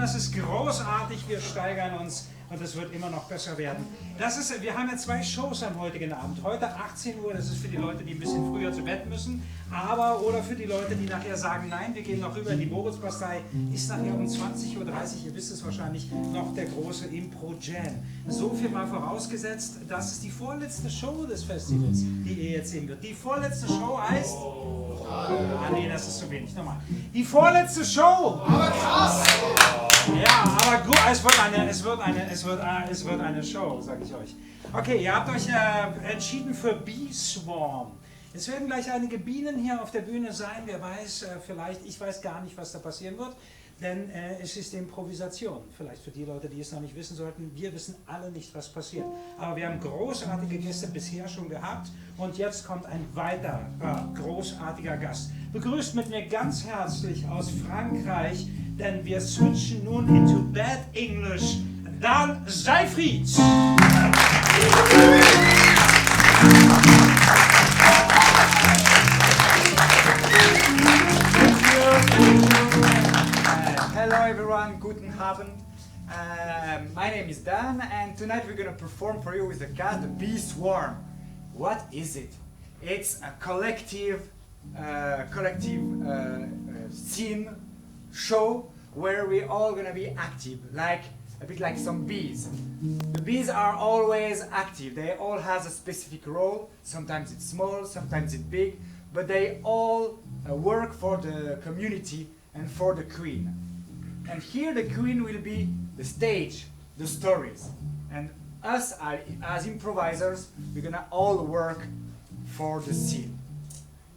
das ist großartig, wir steigern uns und es wird immer noch besser werden. Wir haben ja 2 Shows am heutigen Abend. Heute 18 Uhr, das ist für die Leute, die ein bisschen früher zu Bett müssen, oder für die Leute, die nachher sagen, nein, wir gehen noch rüber in die Borutzbastei, ist nachher um 20:30 Uhr, ihr wisst es wahrscheinlich, noch der große Impro-Jam. So viel mal vorausgesetzt, das ist die vorletzte Show des Festivals, die ihr jetzt sehen wird. Die vorletzte Show heißt... Ah nee, das ist zu wenig, nochmal. Die vorletzte Show! Aber krass! Ja, aber gut, es wird eine Show, sage ich euch. Okay, ihr habt euch entschieden für Bee Swarm. Es werden gleich einige Bienen hier auf der Bühne sein, wer weiß, ich weiß gar nicht, was da passieren wird, denn es ist Improvisation. Vielleicht für die Leute, die es noch nicht wissen sollten, wir wissen alle nicht, was passiert. Aber wir haben großartige Gäste bisher schon gehabt und jetzt kommt ein weiterer großartiger Gast. Begrüßt mit mir ganz herzlich aus Frankreich, denn wir switchen nun into Bad English, Dan Seyfried. Hello everyone, guten Abend. My name is Dan and tonight we're going to perform for you with the cast the Bee Swarm. What is it? It's a collective scene show where we're all going to be active, a bit like some bees. The bees are always active, they all have a specific role, sometimes it's small, sometimes it's big, but they all work for the community and for the queen. And here the queen will be the stage, the stories. And us as improvisers, we're gonna all work for the scene.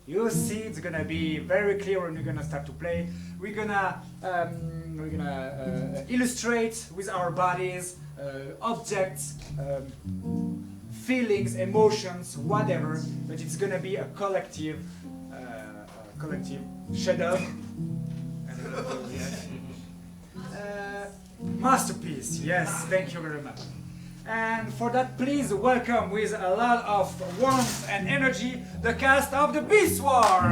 You'll see it's gonna be very clear when we're gonna start to play. We're gonna illustrate with our bodies, objects, feelings, emotions, whatever. But it's gonna be a collective chef-d'œuvre. Masterpiece, yes, thank you very much. And for that, please welcome with a lot of warmth and energy the cast of the Bee Swarm.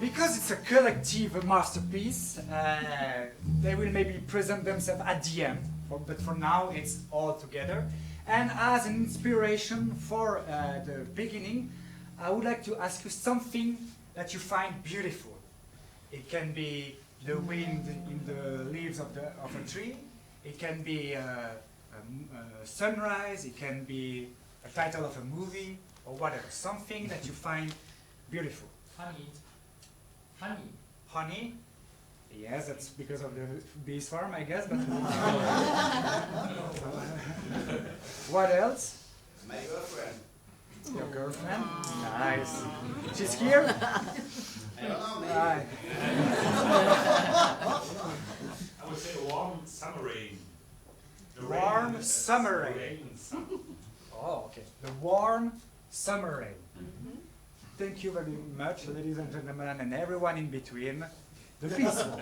Because it's a collective masterpiece, they will maybe present themselves at the end, but for now it's all together. And as an inspiration for the beginning, I would like to ask you something that you find beautiful. It can be the wind in the leaves of a tree, it can be a sunrise, it can be a title of a movie, or whatever. Something that you find beautiful. Honey. Honey? Yes, that's because of the bee swarm, I guess, but... What else? My girlfriend. Your girlfriend? Nice. She's here? I don't know, maybe. Right. I would say warm summer rain. The Warm rain, summer rain. rain. Oh, okay. The warm summer rain. Thank you very much, ladies and gentlemen, and everyone in between. The Bee Swarm.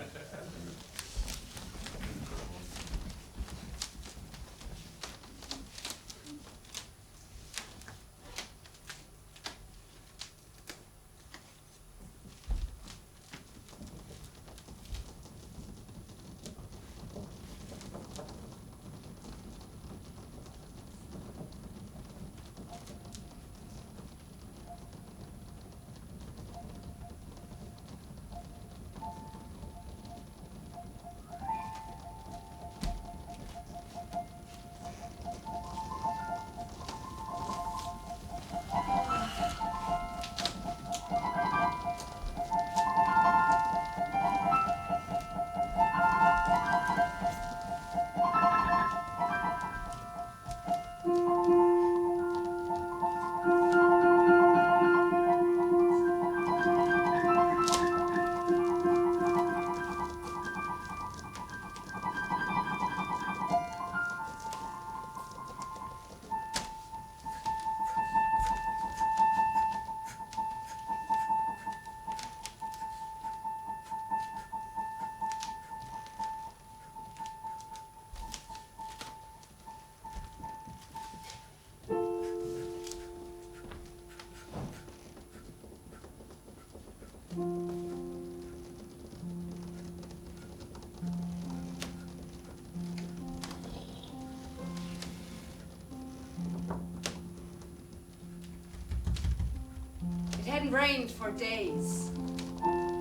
hadn't rained for days.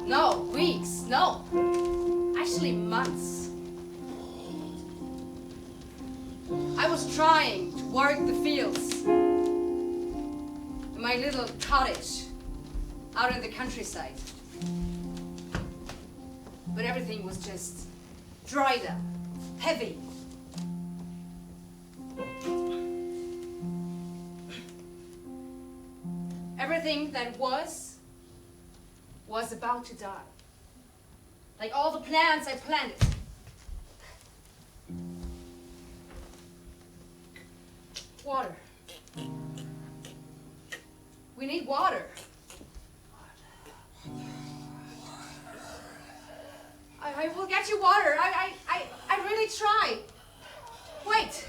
No, weeks, no. Actually months. I was trying to work the fields. In my little cottage out in the countryside. But everything was just dried up, heavy. Everything that was about to die. Like all the plants I planted. Water. We need water. I will get you water. I really try. Wait.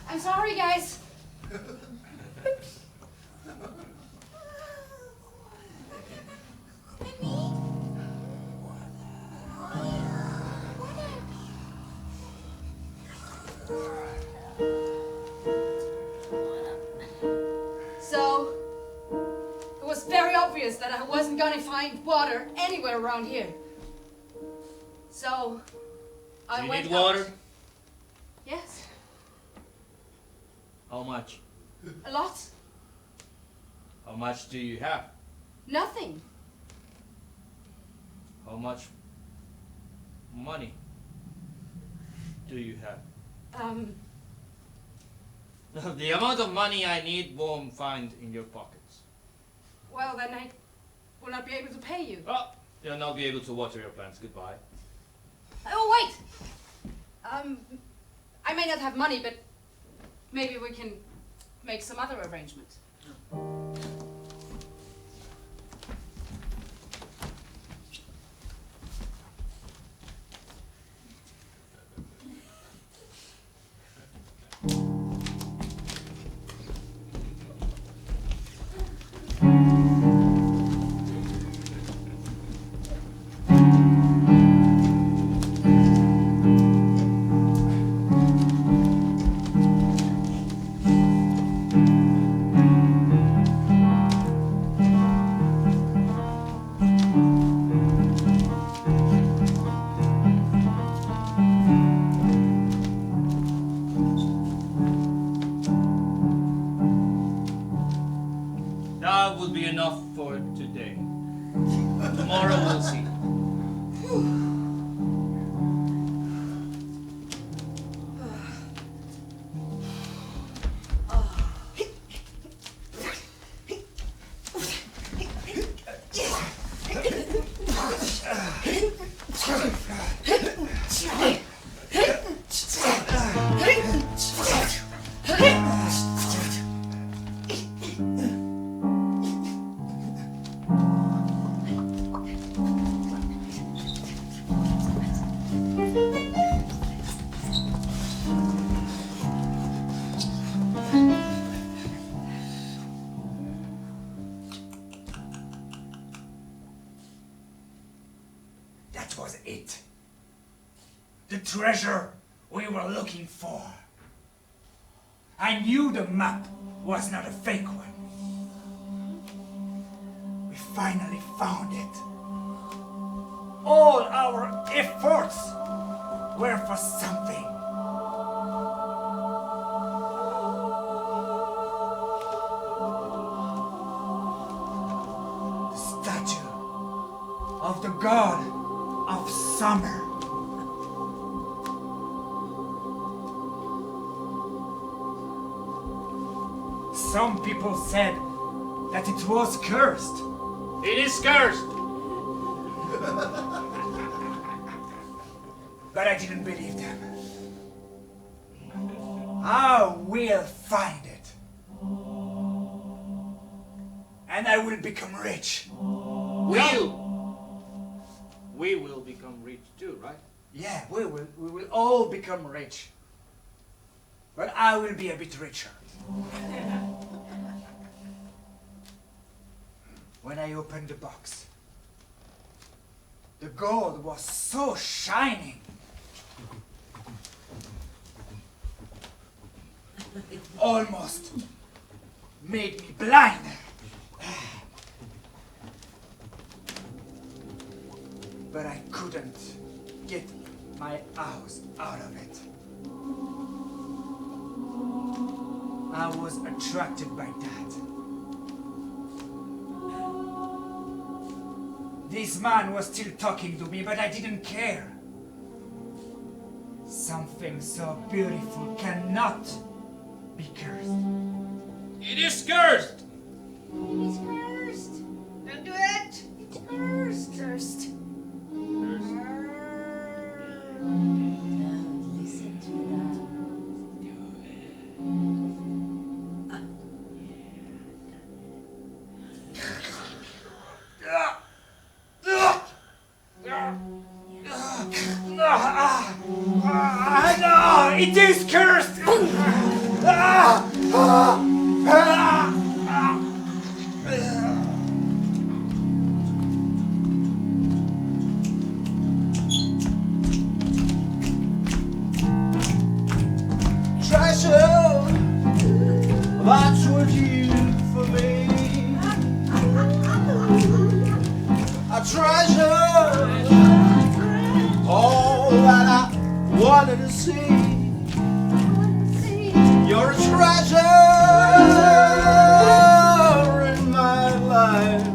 I'm sorry, guys. So, it was very obvious that I wasn't gonna find water anywhere around here. So, I went Do you need water? out. Yes, How much? a lot. How much do you have? Nothing. How much money do you have? The amount of money I need won't find in your pockets. Well, then I will not be able to pay you. Oh, you'll not be able to water your plants. Goodbye. Oh, wait! I may not have money, but maybe we can make some other arrangement. That will be enough for today. Tomorrow we'll see. That was it. The treasure we were looking for. I knew the map was not a fake one. We finally found it. All our efforts were for something. The statue of the god of summer. Some people said that it was cursed. It is cursed! But I didn't believe them. I will find it. And I will become rich. We will become rich too, right? Yeah, we will all become rich. But I will be a bit richer. When I opened the box, the gold was so shining. It almost made me blind. But I couldn't get my eyes out of it. I was attracted by that. This man was still talking to me, but I didn't care. Something so beautiful cannot be cursed. It is cursed! It's cursed. Don't do it. It's cursed. Cursed. Listen to that. No, it is cursed! Treasure, that's what you for me. A treasure, all that I wanted to see. You're a treasure in my life.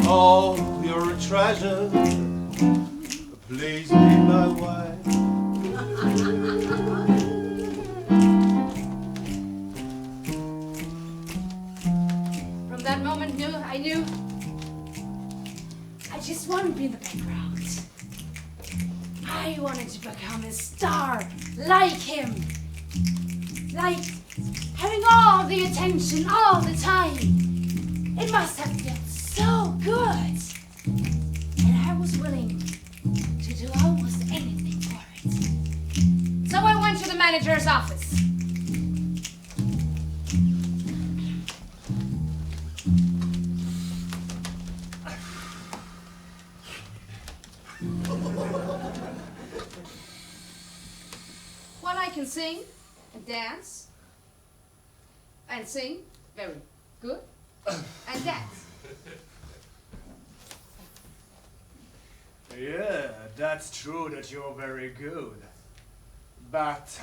Oh, you're a treasure. Please be my wife. From that moment, I knew I just wanted to be in the background. I wanted to become a star like him. Like having all the attention all the time. It must have felt so good. And I was willing to do almost anything for it. So I went to the manager's office. Well, I can sing and dance and sing very good and dance. Yeah, that's true that you're very good. But,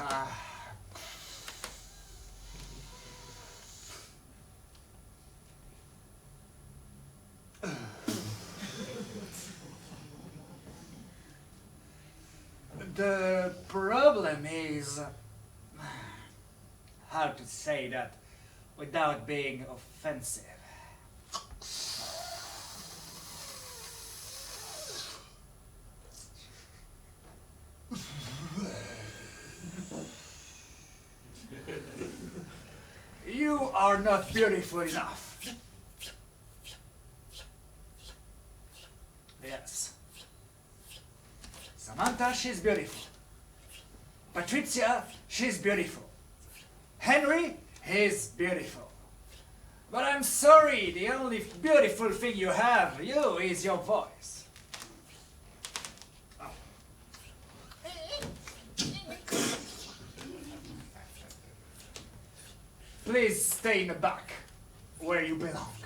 the problem is how to say that without being offensive. You are not beautiful enough. Yes. Samantha, she's beautiful. Patricia, she's beautiful. Henry, he's beautiful. But I'm sorry, the only beautiful thing you have, you, is your voice. Please stay in the back, where you belong.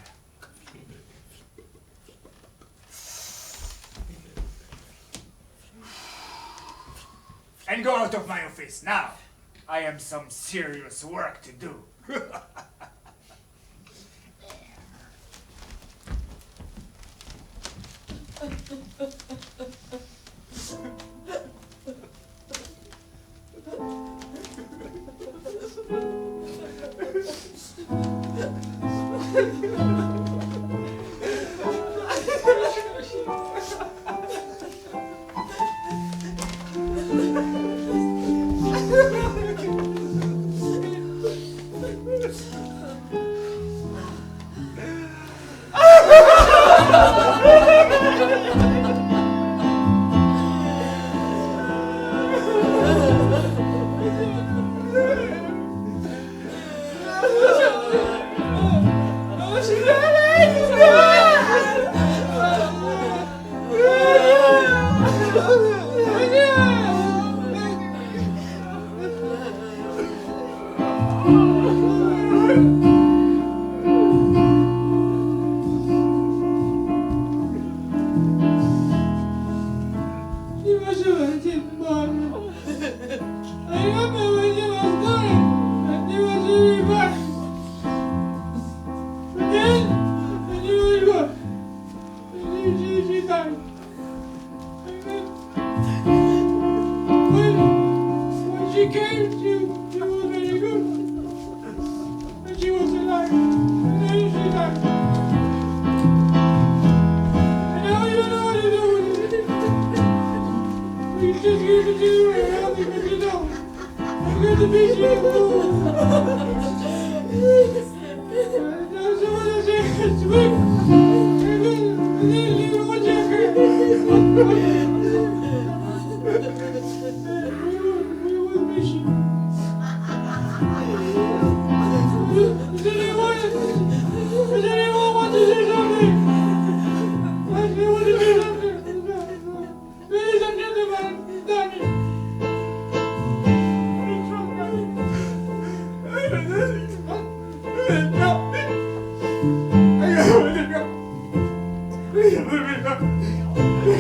And go out of my office now. I have some serious work to do.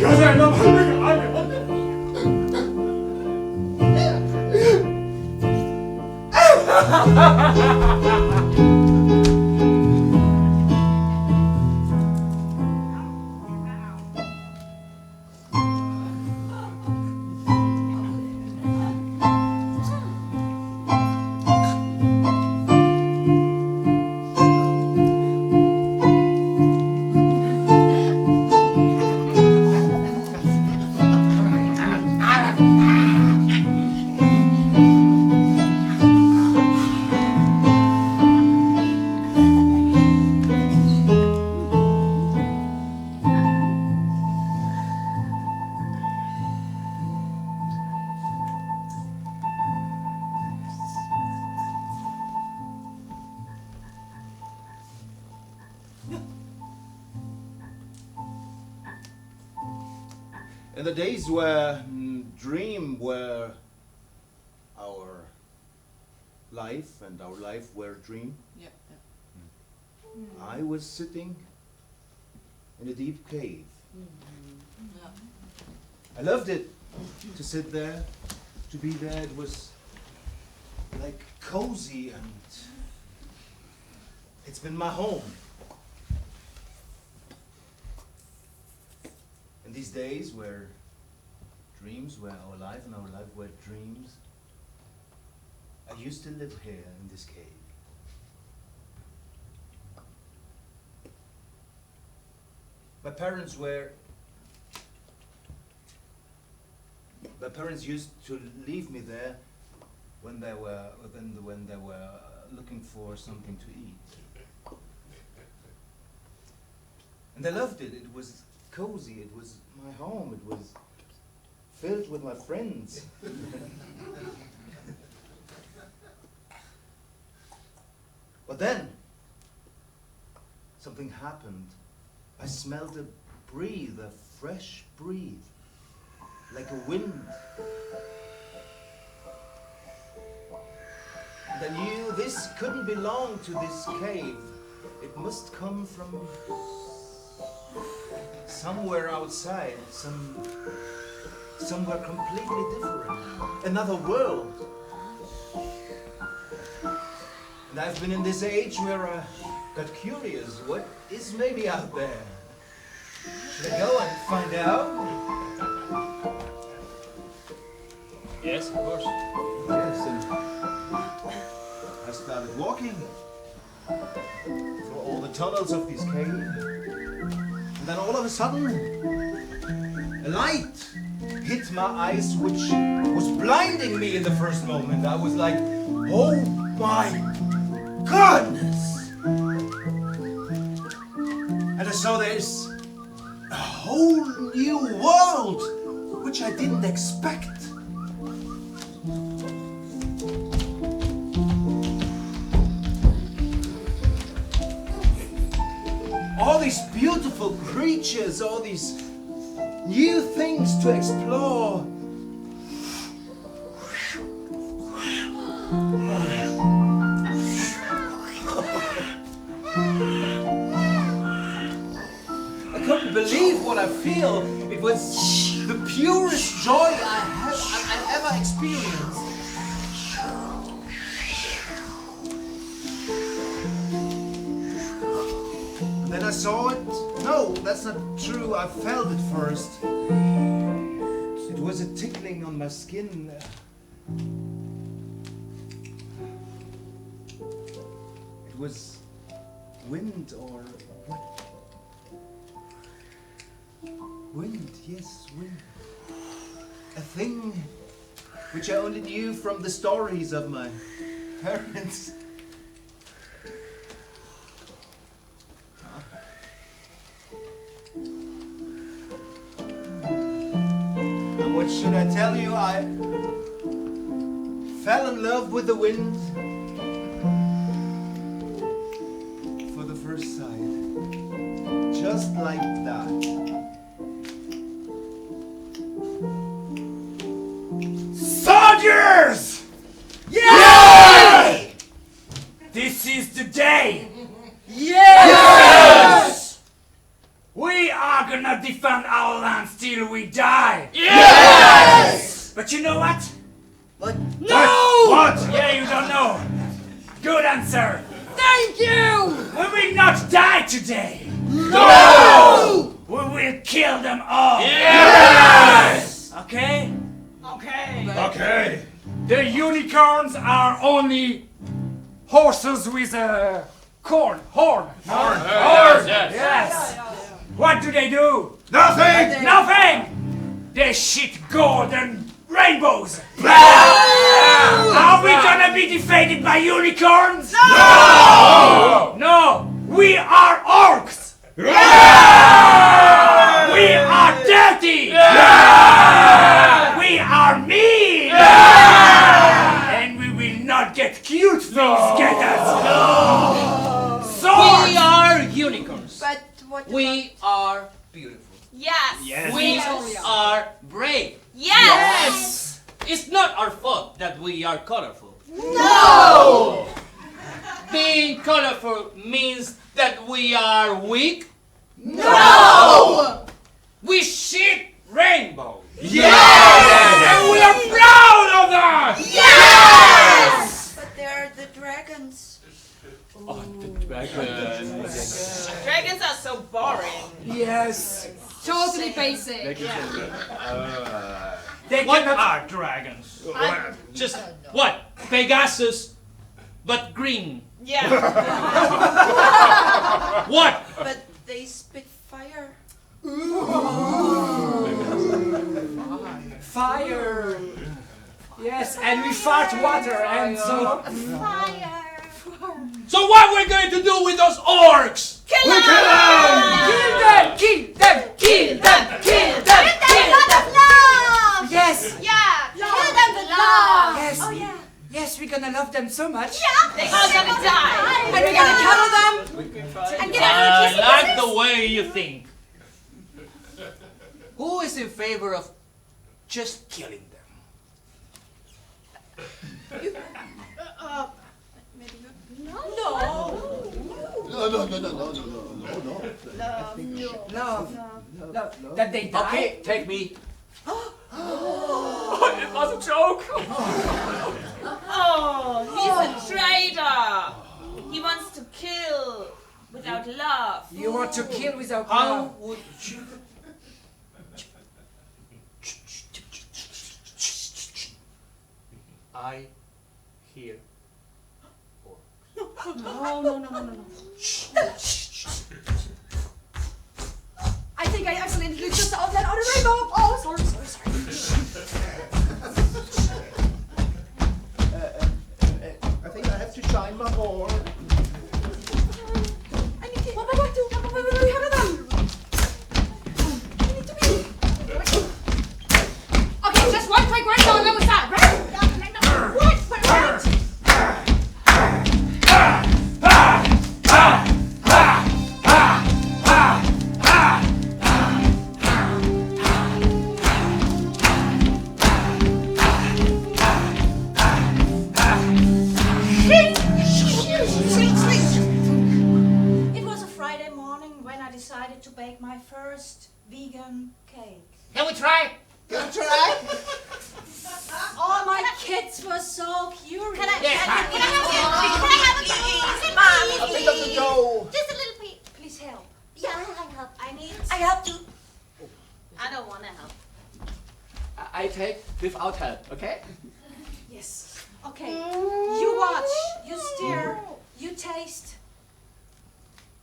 Because I love In the days where dream were our life and our life were dream, I was sitting in a deep cave. I loved it to sit there, to be there. It was like cozy, and it's been my home. In these days where dreams were our life and our life were dreams, I used to live here in this cave. My parents used to leave me there when they were looking for something to eat. And I loved it. It was cozy, it was my home, it was filled with my friends. But then something happened. I smelled a breeze, a fresh breeze, like a wind. And I knew this couldn't belong to this cave. It must come from somewhere outside, somewhere completely different, another world. And I've been in this age where I got curious, what is maybe out there? Should I go and find out? Yes, of course. Yes, and I started walking through all the tunnels of this cave. And then all of a sudden, a light hit my eyes, which was blinding me in the first moment. I was like, oh my goodness! And I saw there's a whole new world, which I didn't expect. All these beautiful creatures, all these new things to explore. I couldn't believe what I feel. It was the purest joy I've ever experienced. Then I saw it. No, that's not true. I felt it first. It was a tickling on my skin. It was wind or what? Wind, yes, wind. A thing which I only knew from the stories of my parents. should I tell you I fell in love with the wind for the first sight? Just like that. Soldiers! Yay! This is the day! Yes! We are gonna defend our land till we die! Yes! But you know what? What? No! What? Yeah, you don't know. Good answer. Thank you! We will not die today. No! We will kill them all. Yes! Okay? Okay. Okay. The unicorns are only horses with a horn. Yes. What do they do? Nothing. Nothing. They shit golden rainbows. Are we gonna be defeated by unicorns? No. No. We are orcs. We are dirty. We are mean. And we will not get cute things get us. Swords. We are unicorns. But what We are beautiful. Yes. We are brave. Yes. It's not our fault that we are colorful. No. Being colorful means that we are weak. No. We shit rainbow. And we are proud of that. Yes. But they're the dragons. Oh, the dragon. Dragons are so boring. Yes. Totally basic. They What cannot. are dragons? Just what? Pegasus, but green. Yeah. What? But they spit fire. Fire. Yes, and we fart water and so. Fire. So what we're going to do with those orcs? Kill them. Kill them! Kill them! Kill them! Kill them! Kill them! Love. Yes. Yeah. Kill them with love. Yes. Oh yeah. Yes, we're gonna love them so much. Yeah. They are gonna die. And we're gonna cuddle them. And get out I of the like the way you think. Who is in favor of just killing them? No. Love. That they die. Okay, take me. It was a joke. Oh, he's a traitor. He wants to kill without love. You want to kill without How love. would you? I hear. No. I think I accidentally just out that other rainbow. Oh, sorry. I think I have to shine my horn. I need to. What do? Cover them. I need to be. Okay, just one quick rainbow and then we start. Right? Right. It was a Friday morning when I decided to bake my first vegan cake. Can we try? All my kids were so curious. Can I have a piece, A bit of the dough. Just a little piece. Please help. Yeah, I help. I help too. I don't want to help. I take without help, okay? Yes. Okay. You watch. You stir. You taste.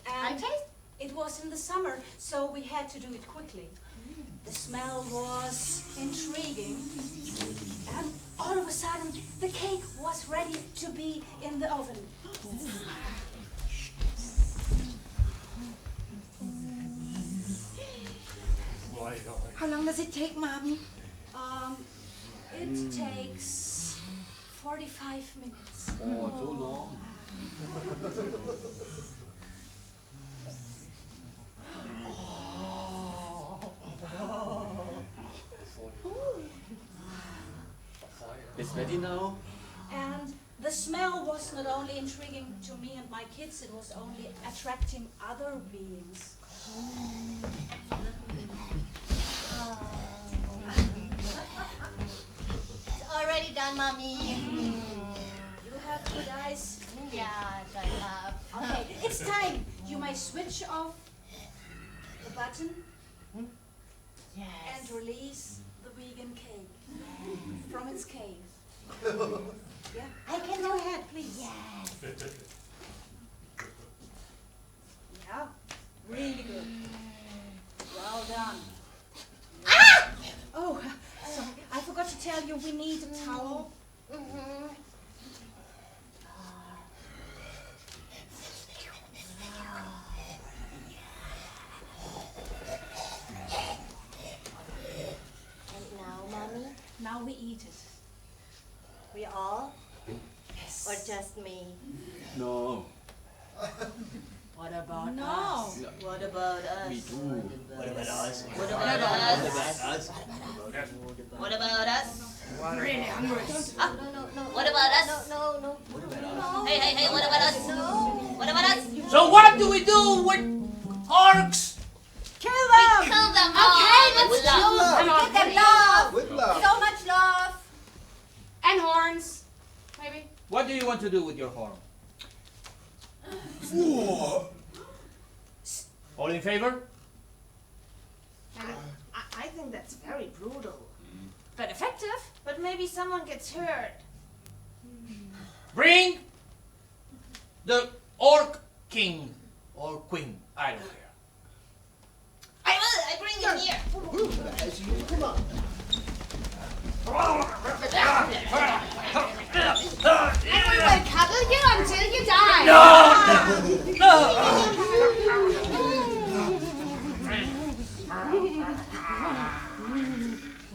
I And taste. it was in the summer, so we had to do it quickly. The smell was intriguing. And all of a sudden, the cake was ready to be in the oven. How long does it take, Mommy? It takes 45 minutes. Oh, so long. It's ready now. And the smell was not only intriguing to me and my kids, it was only attracting other beings. It's already done, Mommy. You have good eyes. Yes, I have. Okay, it's time. You may switch off the button Yes. and release the vegan cake from its cave. Yeah, I can go ahead, please. Yes. Yeah, really good. Well done. Ah! Oh, sorry. I forgot to tell you we need a towel. Mm-hmm. And now, Mommy, Now we eat it. we all? Yes. Or just me? No. What about No. us? What about us? Me too. What about us? What What about about us? us? What about us? Really hungry. No. What about us? No. Hey, what about us? No. What about us? So what do we do with orcs? Kill them! Kill them all. Okay, let's With do love. Give them love. With love. So much love. And horns, maybe. What do you want to do with your horn? All in favor? I think that's very brutal. But effective. But maybe someone gets hurt. Bring the orc king or queen. I don't care. I will. I bring him here. Come on. And we will cuddle you until you die.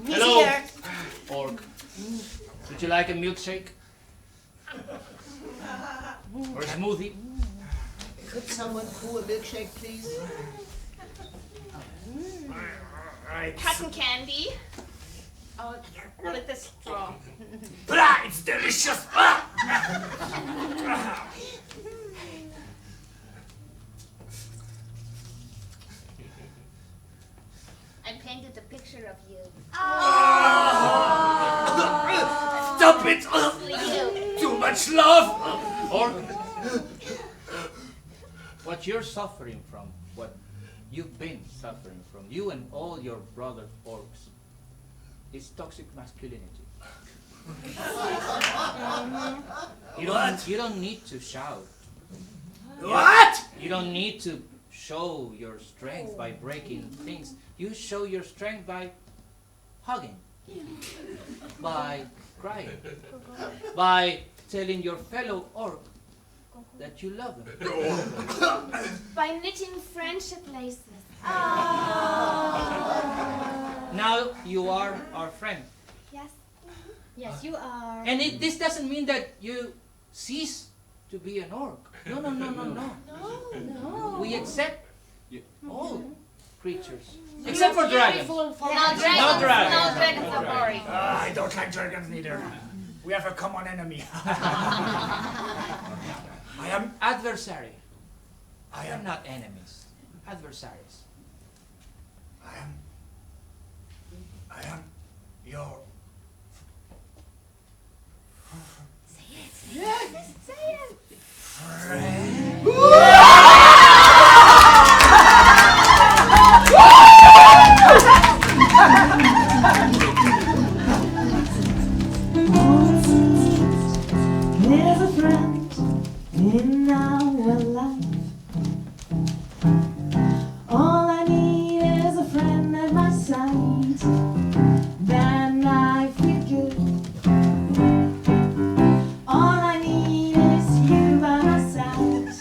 Hello, orc. Would you like a milkshake? Or a smoothie? Could someone pour a milkshake, please? Cotton candy. Oh, with the straw. Blah, it's delicious! I painted a picture of you. Stop it! Too much love! Orc, what you're suffering from, what you've been suffering from, you and all your brother orcs, is toxic masculinity. You don't need to shout. What? You don't need to show your strength by breaking things. You show your strength by hugging, by crying, by telling your fellow orc that you love them. By knitting friendship laces. Now you are our friend. Yes. Yes, you are. And this doesn't mean that you cease to be an orc. No. No. We accept all creatures. Except for dragons. No dragons. No dragons. No dragons are boring. I don't like dragons neither. We have a common enemy. I Adversary. am They're not enemies. Adversaries. I am your There's a friend in our life. All I need is a friend at my side. Then I feel good. All I need is you by my side.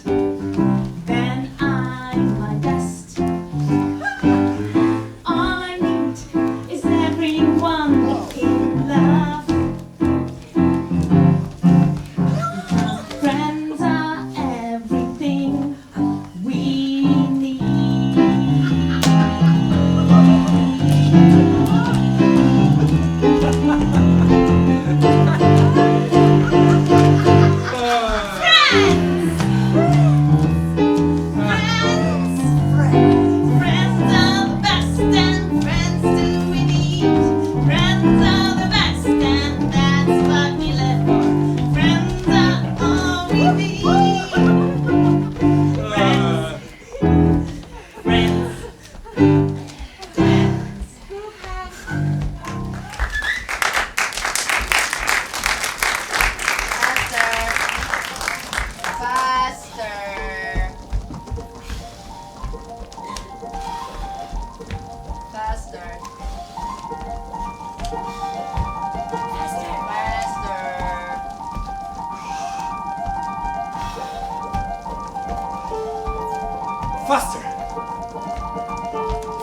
Faster!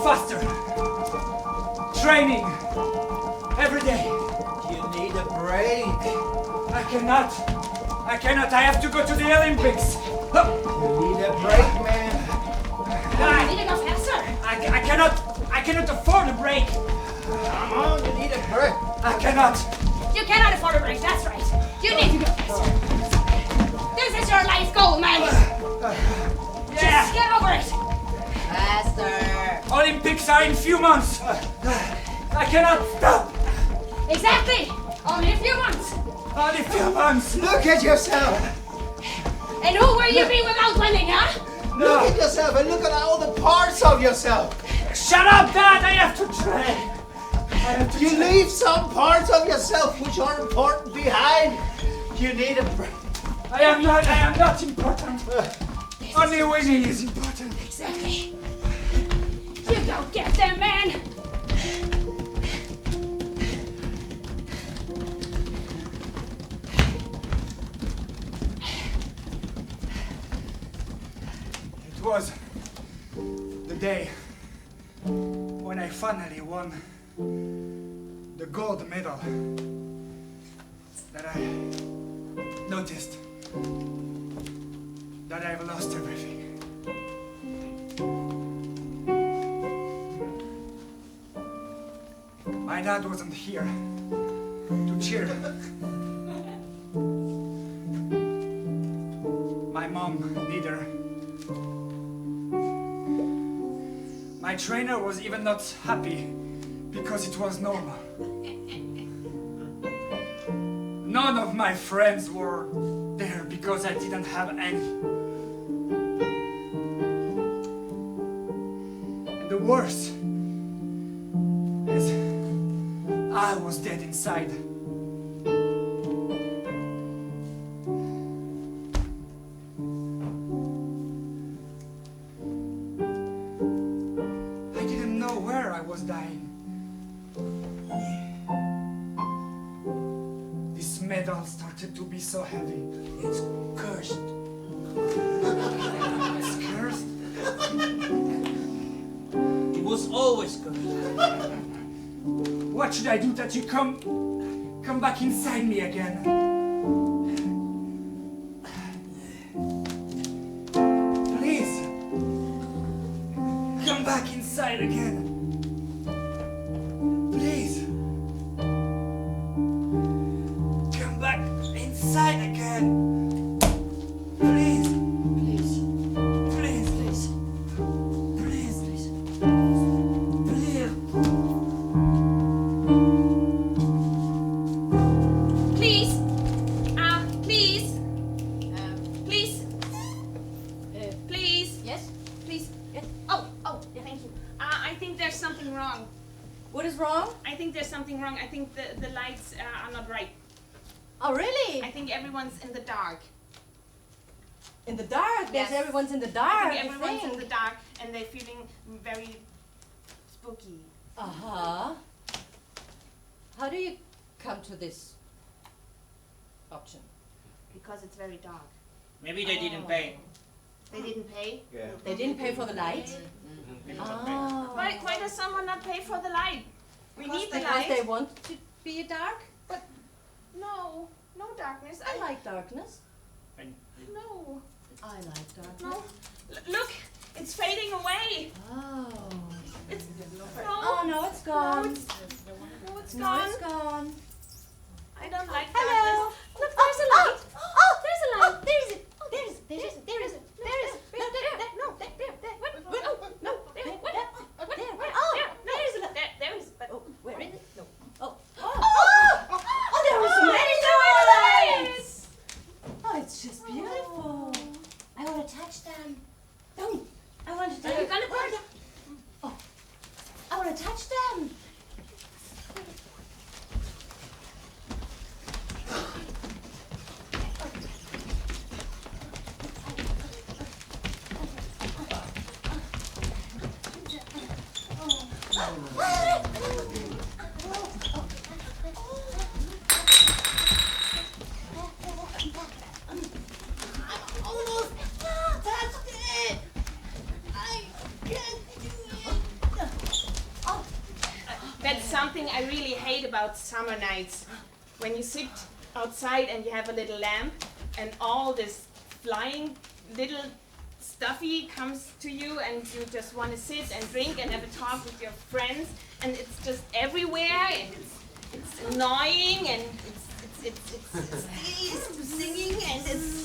Faster! Training! Every day! You need a break. I cannot! I have to go to the Olympics! You need a break, man. You need to go faster. I cannot afford a break! Come on, you need a break. I cannot! You cannot afford a break, that's right. You need to go faster. This is your life goal, man. Just get over it. Faster. Olympics are in few months! I cannot stop! Exactly. Only a few months. Only few months! Look at yourself. And who will you be without winning, huh? Look at yourself and look at all the parts of yourself. Shut up, Dad! I have to train! You leave some parts of yourself which are important behind. You need a break. I am not important. Only winning is important. Exactly. You go get them, man. It was the day when I finally won the gold medal that I noticed that I've lost everything. My dad wasn't here to cheer. My mom neither. My trainer was even not happy because it was normal. None of my friends were there because I didn't have any. And the worst is I was dead inside. I didn't know where I was dying. This medal started to be so heavy. It's cursed. It's cursed? It was always good. What should I do that you come back inside me again? Please, come back inside again. Please, come back inside again. Please, please, please, please, please, please, please. Please. Yes? Please. Yes? Oh, thank you. I think there's something wrong. What is wrong? I think there's something wrong. I think the lights are not right. Oh, really? I think everyone's in the dark. In the dark? Yes. Everyone's in the dark. I think everyone's in the dark and they're feeling very spooky. Uh-huh. How do you come to this option? Because it's very dark. Maybe they didn't pay. They didn't pay? Yeah. They didn't pay for the light? Oh. Why does someone not pay for the light? We need the Because light. they want to be dark? No darkness. I like darkness. No. I like darkness. No. Look, it's fading away. Oh. It's Oh, no, it's gone. No, it's No, gone. it's gone. I don't like Hello. darkness. Look, there's a light. Oh, there's a light. There is it. Oh, there is it. There is it. There is it. There is it. No, there. No, there. What? Oh, no. There. What? There. Oh, there is a light. There is. But Oh, where is it? No. Oh. Oh, there was many lights. Oh, it's just beautiful. I want to touch them. Don't. I want to touch Are you gonna burn them? Oh, I want to touch them. something I really hate about summer nights. When you sit outside and you have a little lamp and all this flying little stuffy comes to you and you just want to sit and drink and have a talk with your friends and it's just everywhere and it's annoying and it's singing and it's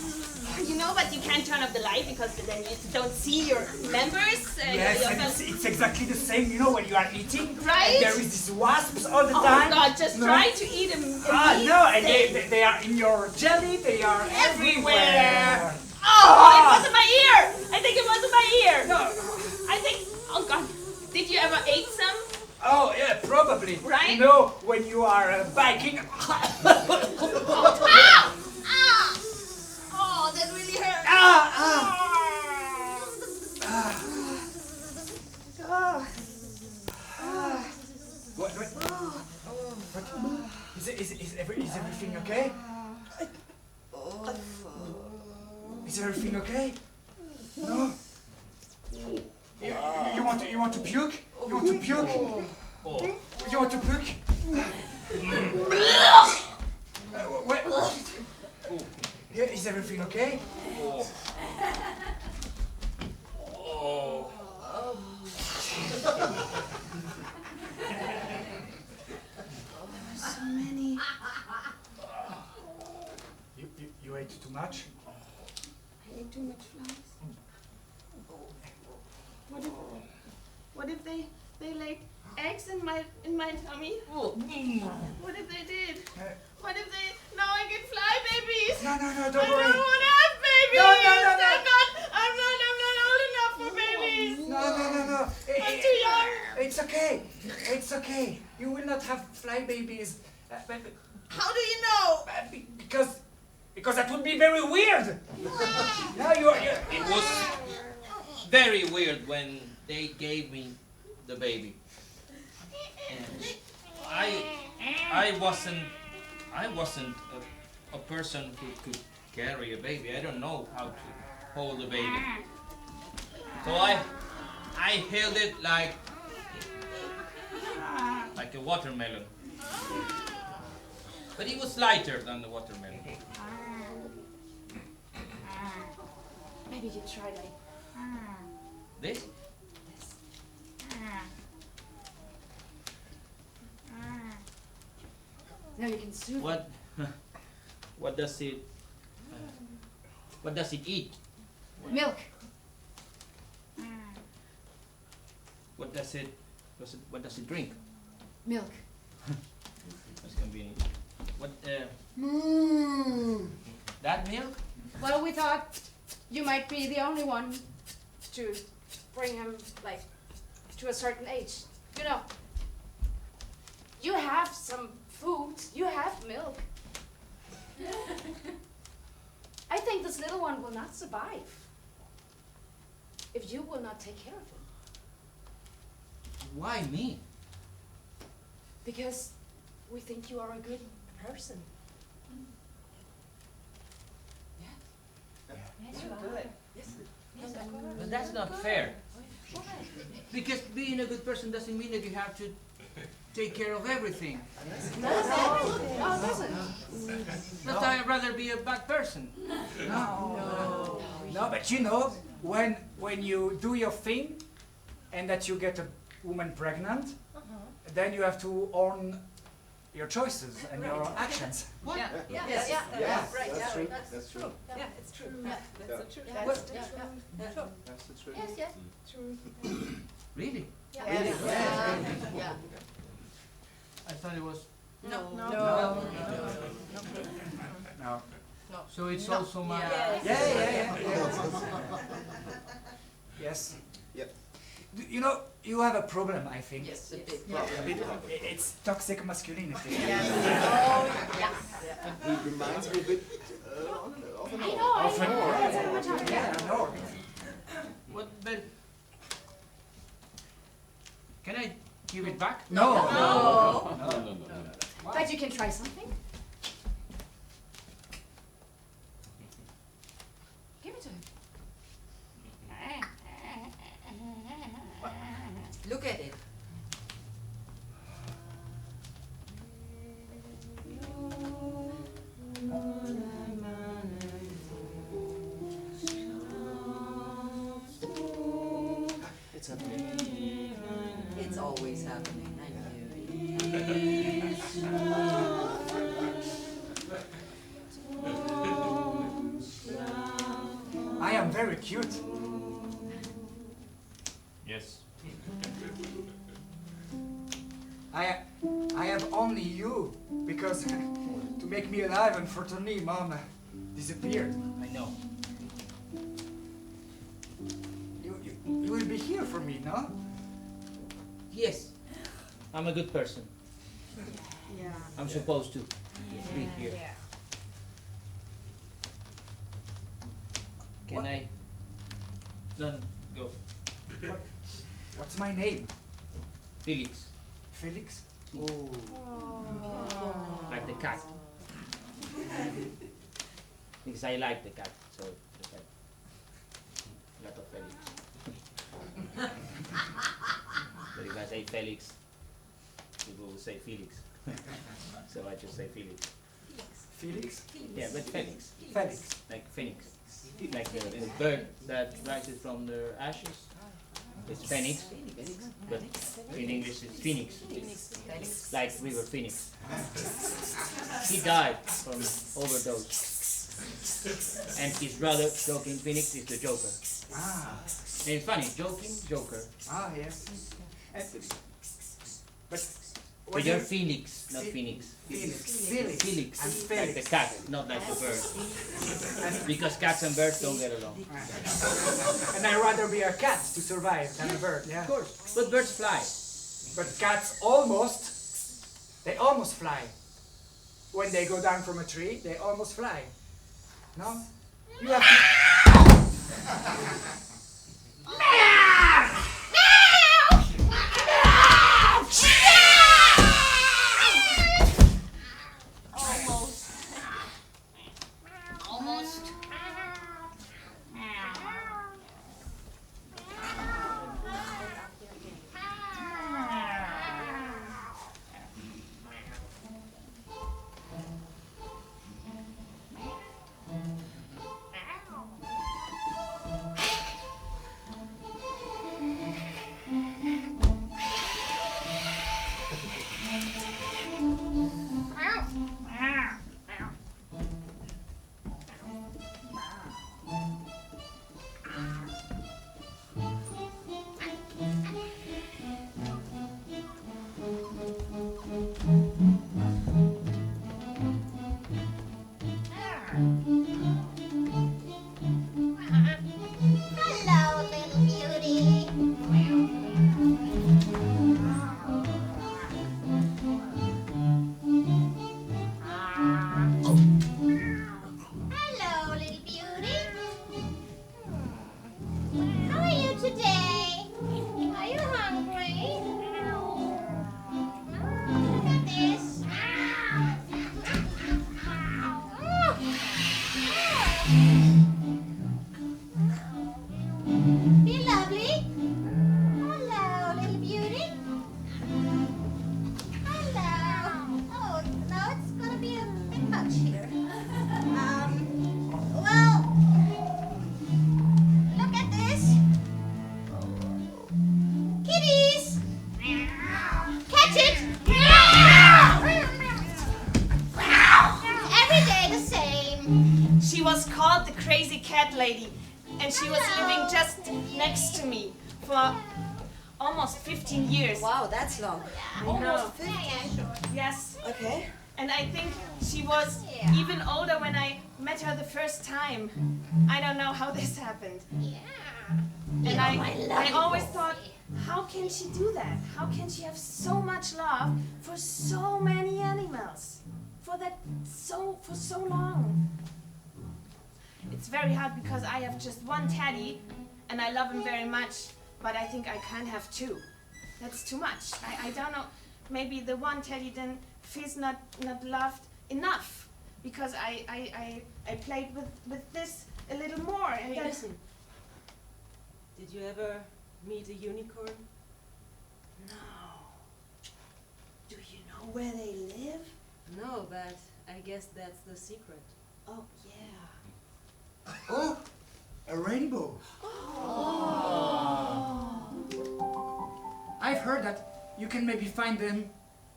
but you can't turn off the light because then you don't see your members. Yes, and it's exactly the same, when you are eating. Right? And there is these wasps all the Oh time. God, just try to eat them. No, and they are in your jelly, they are everywhere. Oh, it wasn't my ear! I think it wasn't my ear! No. I think, oh God, did you ever eat some? Oh, yeah, probably. Right? When you are biking. Oh, that really hurt. What? Is everything okay? Is everything okay? No? You want to puke? You want to puke? You want to puke? What? Yeah, is everything okay? So many. You ate too much? I ate too much flies. What if they laid eggs in my tummy? What if they did? What if they now I get fly babies? No, don't I worry. don't want to have babies. No. I'm not old enough for babies. No. I'm too young. It's okay. You will not have fly babies. How do you know? Because that would be very weird. No, you. It was very weird when they gave me the baby. And I wasn't a person who could carry a baby. I don't know how to hold a baby. So I held it like a watermelon. But it was lighter than the watermelon. Maybe you try like This? No, you can soothe What does it eat? milk. What does it drink? Milk. That's convenient. What that milk? Well, we thought you might be the only one to bring him to a certain age. You have some food, you have milk. I think this little one will not survive if you will not take care of him. Why me? Because we think you are a good person. Yes, you are. Yes. But that's not fair. Because being a good person doesn't mean that you have to take care of everything. No, it doesn't. But I'd rather be a bad person. No, but when you do your thing and that you get a woman pregnant, then you have to own your choices and your actions. What? Right. That's true. Yeah, it's true. That's true. That's the truth. Yes. True. Really? Yeah. I thought it was. No. So it's also my. Yeah. Yes. Yep. You have a problem, I think. Yes, a big problem. It's toxic masculinity. It reminds me a bit of an old. Yeah, I know. What? But can I give it back? No. But you can try something. Give it to him. Look at it. It's happening. It's always happening. I knew it. I am very cute. Yes. I have only you because to make me alive, unfortunately, Mom disappeared. I know. You will be here for me, no? Yes. I'm a good person. Yeah. I'm supposed to be here. Yeah. Can I? Then go. What's my name? Felix. Felix? Like the cat. Because I like the cat, so the cat. A lot of Felix. But if I say Felix, people will say Felix. So I just say Felix. Felix? Yeah, but Felix. Felix. Like phoenix. Like the bird that rises from the ashes. It's phoenix. But in English it's phoenix. Like River Phoenix. He died from overdose. And his brother, Joking Phoenix, is the Joker. Ah. And it's funny, joking, Joker. Ah, yes. But But you're Felix, not Phoenix. Felix. Felix. And Like the Felix. cat, not like the bird. Because cats and birds don't get along. And I'd rather be a cat to survive than a bird, yeah. Of course. But birds fly. But cats they almost fly. When they go down from a tree, they almost fly. No? You have to... Hello, little beauty. Hello, little beauty. How are you today? Are you hungry? Look at this. Be lovely. Hello, little beauty. Hello. Oh, no, it's gonna be a bit much here. Well, look at this. Kitties. Catch it. Every day the same. She was called the crazy cat lady, and she was living just next to me for almost 15 years. Wow, that's long. Almost 50. Yes. Okay. And I think she was even older when I met her the first time. I don't know how this happened. Yeah. And You're my I lovely always boy. thought, how can she do that? How can she have so much love for so many animals? For so long. It's very hard because I have just one teddy and I love him very much, but I think I can't have two. That's too much. I don't know. Maybe the one teddy then feels not loved enough because I played with this a little more. And Hey, then- listen. Did you ever meet a unicorn? No. Do you know where they live? No, but I guess that's the secret. Oh, yeah. Oh, a rainbow. Oh. heard that you can maybe find them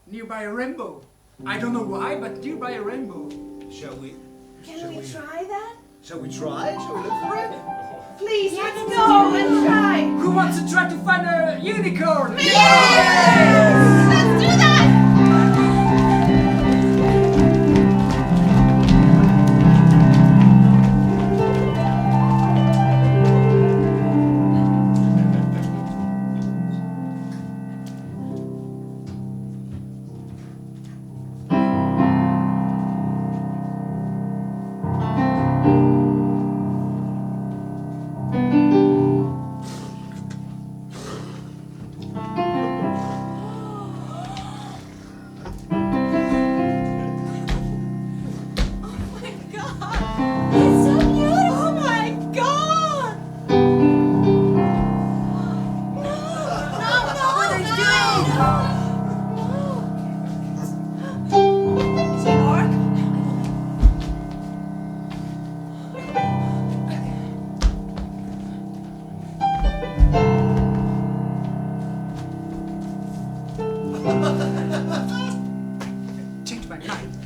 nearby a rainbow. I don't know why, but nearby a rainbow. Shall we? Can we try that? Shall we try? Shall we look for it? Please, let's go and try. Who wants to try to find a unicorn? Yes! Let's do that! Change my mind.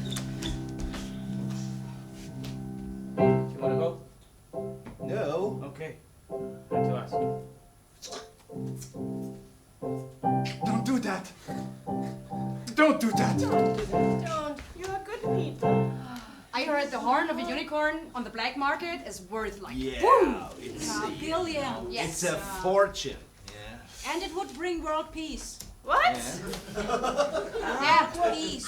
You wanna go? No. Okay. Had to ask. Don't do that. Don't do that. Don't. You're good people. I heard the horn of a unicorn on the black market is worth like Yeah. boom. It's Billion. Yes. It's a fortune. Yeah. And it would bring world peace. What? Yeah, peace.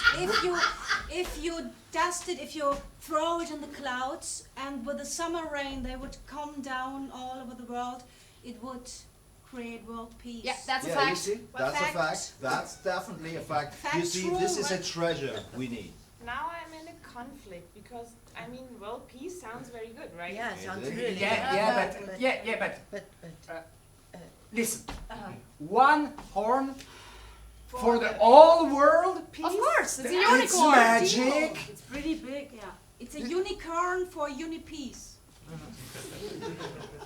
If you dust it, if you throw it in the clouds, and with the summer rain they would come down all over the world, it would create world peace. Yeah, that's a You fact. see, that's a fact. That's definitely a fact. You see, true, this is a but- treasure we need. Now I'm in a conflict because I mean, world peace sounds very good, right? Yeah, sounds Is it? really But listen. One horn for the whole world peace. Of course, it's a It's unicorn. magic. It's pretty big, yeah. It's a unicorn for uni-peace.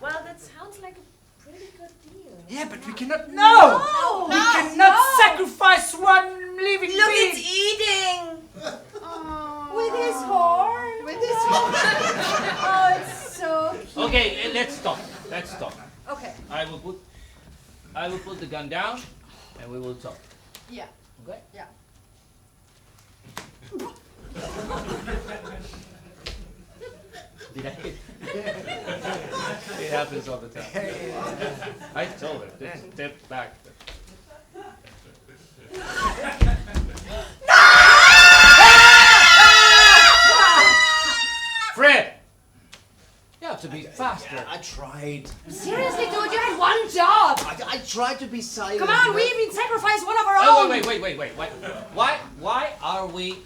Well, that sounds like a pretty good deal. Yeah, but we cannot. No! We cannot sacrifice one living Look, being. it's eating! With his horn. With his horn. Oh, it's so cute. Okay, let's stop. Let's stop. Okay. I will put the gun down, and we will talk. Yeah. Okay? Yeah. Did I hit? It happens all the time. I told her, just step back. Fred! You have to be faster. I tried. Seriously, dude, you had one job. I tried to be silent. Come on, but- we even sacrificed one of our Oh, own. wait. Why are we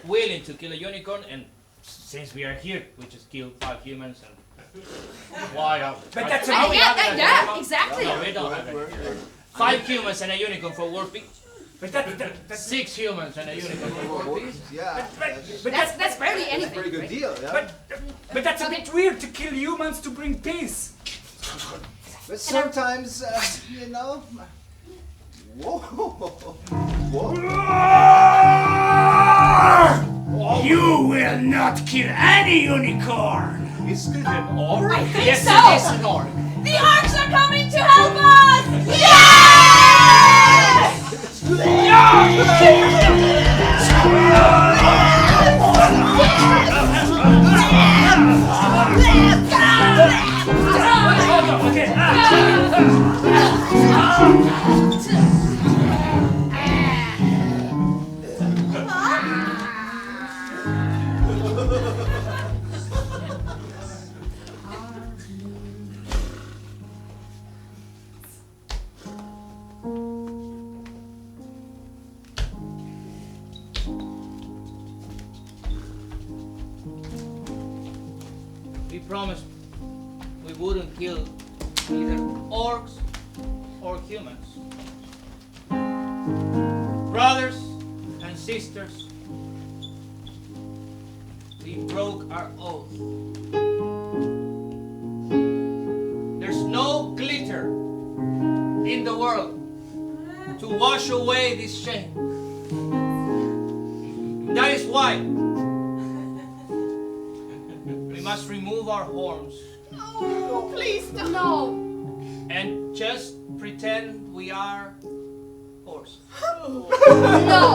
willing to kill a unicorn, and since we are here, we just kill 5 humans, and why are But that's are a- we Yeah, having a yeah, dialogue? exactly. No, we don't have it. 5 humans and a unicorn for world peace. But that's 6 humans and a unicorn for world peace. Yeah. but That's barely That's a anything. pretty good deal, yeah. but that's a bit weird to kill humans to bring peace. But sometimes, you know. Whoa. Whoa. You will not kill any unicorn. Is it an orc? I think Yes, so. it is an orc. The orcs are coming to help us. We promised we wouldn't kill either orcs or humans. Brothers and sisters, we broke our oath. There's no glitter in the world to wash away this shame. That is why we must remove our horns. Oh, please don't. No. And just pretend we are horses. No.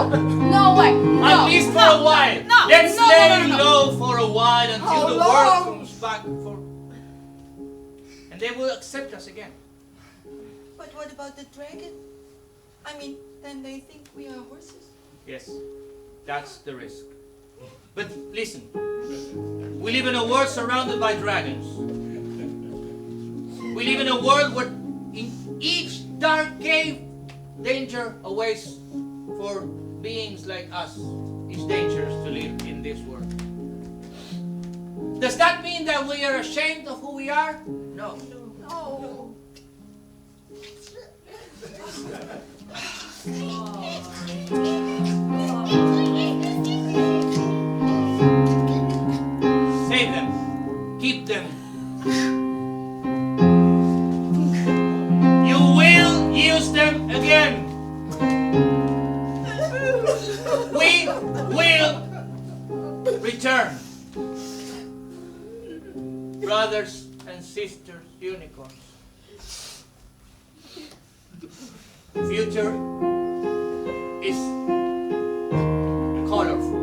No way. No. At least for a while. No. Let's No, lay no, no, no. low for a while until How the long? world comes back for. And they will accept us again. But what about the dragon? I mean, then they think we are horses. Yes, that's the risk. But listen, we live in a world surrounded by dragons. We live in a world where in each dark cave, danger awaits for beings like us. It's dangerous to live in this world. Does that mean that we are ashamed of who we are? No. No. Save them. Keep them. You will use them again. We will return. Brothers and sisters, unicorns. Future is colorful.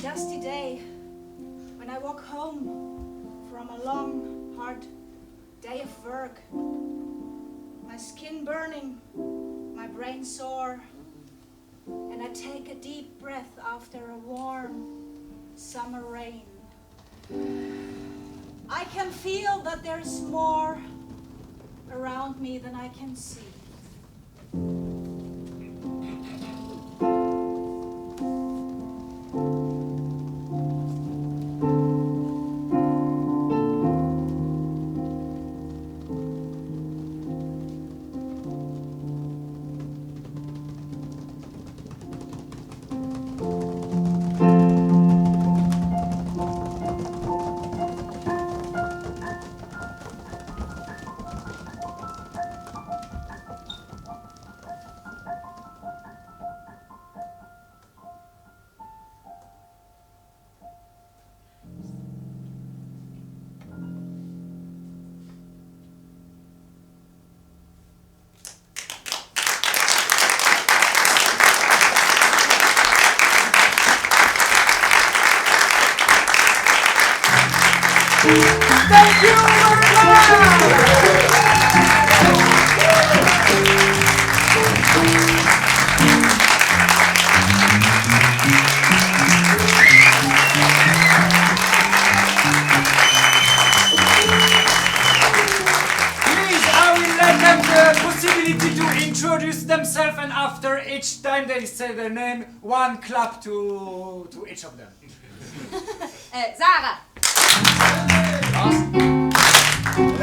Dusty day, when I walk home from a long, hard day of work, my skin burning, my brain sore, and I take a deep breath after a warm summer rain. I can feel that there's more around me than I can see. Thank you very much! Please, I will let them the possibility to introduce themselves, and after each time they say their name, one clap to each of them. Sarah.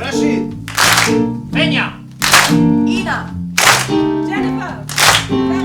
Rashid. Peña. Ina. Jennifer.